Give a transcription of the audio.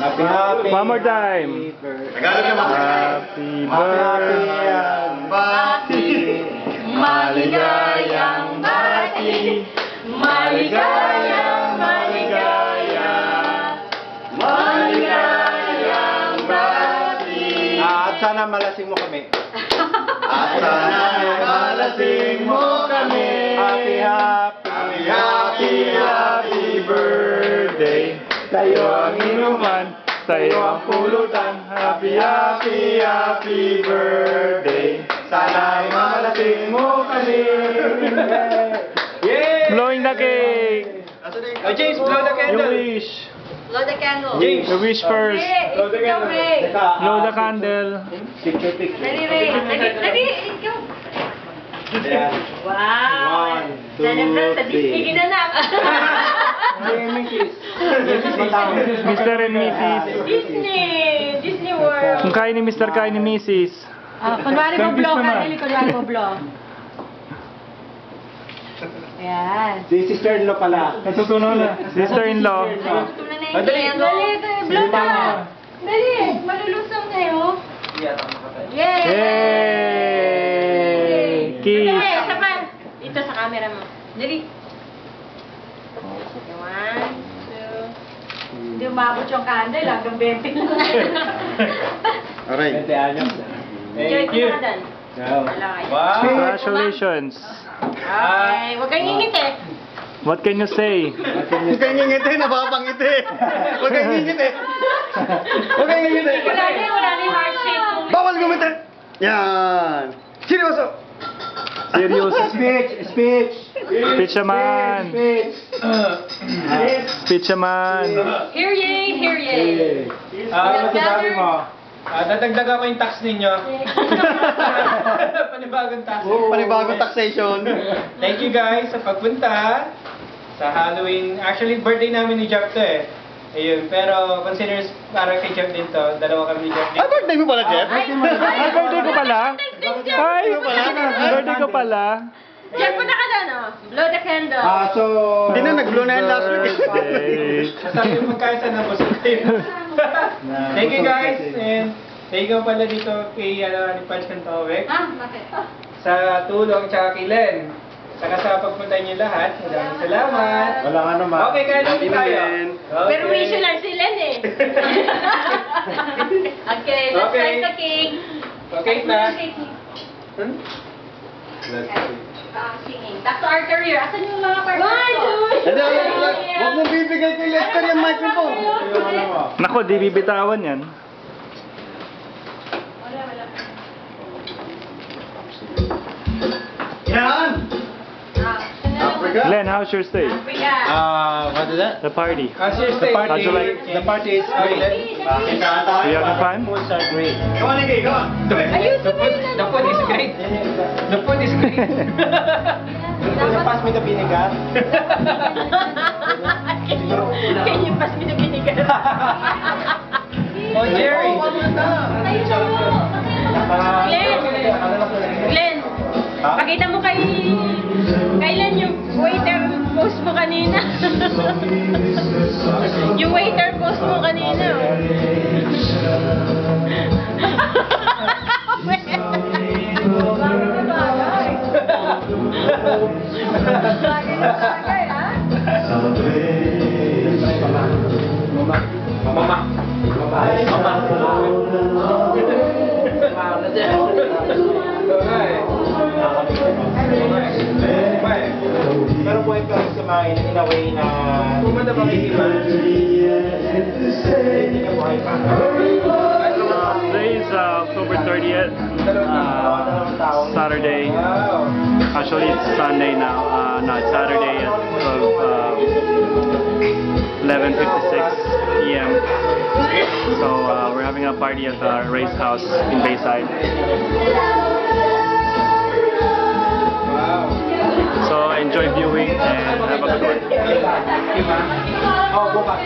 Happy, happy. One more time. Happy birthday. Maligayang bati. Maligayang, maligaya. Maligayang bati. At sana malasing mo kami. At sana malasing mo kami. Happy, happy, happy, happy birthday. Sa'yo ang inuman, sa'yo ang pulutan. Happy, happy, happy birthday. Sana malasing mo kami. Yay! Blowing the cake. Oh, James, blow the You candle. wish. Blow the candle. James. You wish first. Blow the candle. Ray. Blow the candle. Picture, picture. Ready, Ray. Ready, ikaw. Ayan. Wow. 1, 2, Celebrate sa Disney 3. ginanap. Mr. and Mrs. Disney World. Kung kain ni Mr. kain ni Mrs. Kunwari mo Service blow, naman. Kadili, kunwari mo blow. Ayan. Si sister-in-law pala. Natutunan na. Sister-in-law. Tutunan na yung Dali. candle. Dali, blow na. Dali, malulusong na yun. Yay! Yay! Kiss. Dali, isa pa. Ito sa camera mo. Dali. 1, 2. Hindi umabot yung candle, hanggang 20 lang. Aray. 20 anyos. Enjoy Thank ko you. na dan. Wala kayo. Wow. Congratulations. Okay, huwag kang ingit eh. What can you say? Huwag kang ngingiti, napapangiti. Huwag kang ngingiti. Huwag kang ngingiti. Wala na yung heart shape. Bawal gumiti. Yan. Seryoso. Serious. Speech, speech. Speech naman. Speech. Speech naman. Hear ye, hear ye. Ano masasabi mo? Dadagdagan ko yung tax ninyo. Panibagong tax. Panibagong taxation. Thank you guys sa pagpunta sa Halloween. Actually, birthday namin ni Jeff to eh. Ayun, pero consider para kay Jeff din to. Dalawa kami ni Jeff din. Ay, birthday mo pala, Jeff? Ay, birthday ko pala. Ay, birthday ko pala. Jeff, punta ka doon, oh. Blow the candle. So... Hindi na, nag-blow na yan last week. Birthday. Sabi mo magkaisa na po Thank you guys. And thank you pala dito kay ni Punch Kantovek. Bakit? Sa tulong tsaka kay Len. Saka sa pagpunta niyo lahat. Maraming salamat. Wala nga naman. Okay, kaya lang tayo. Len. Pero wish lang si Len eh. Okay, let's Okay. slice the cake. Okay na. Hmm? Singing. Back to our career. Asan yung mga partners ko? Hindi, huwag mong bibigay kay Lester yung microphone. Nako, di bibitawan yan. Wala. Yan! Africa. Glenn, how's your stay? Africa. What is that? The party. The How'd you like? The party is great. You having fun? Foods are great. Come on, Iggy, come on. The food is great. The food is great. Pass me the vinegar. Can you pass me the vinegar? Oh, Jerry. Glenn, pakita mo kailan yung waiter post mo kanina. Yung waiter post mo kanina. Pero buhay ka rin kumain in a way na kumanda pa may iba. Hindi ka buhay pa. Today is October 30th, Saturday. Wow. Actually, it's Sunday now. No, it's Saturday at 11:56 p.m. So we're having a party at our race house in Bayside. Wow. So enjoy viewing and have a good one. Oh, bukas.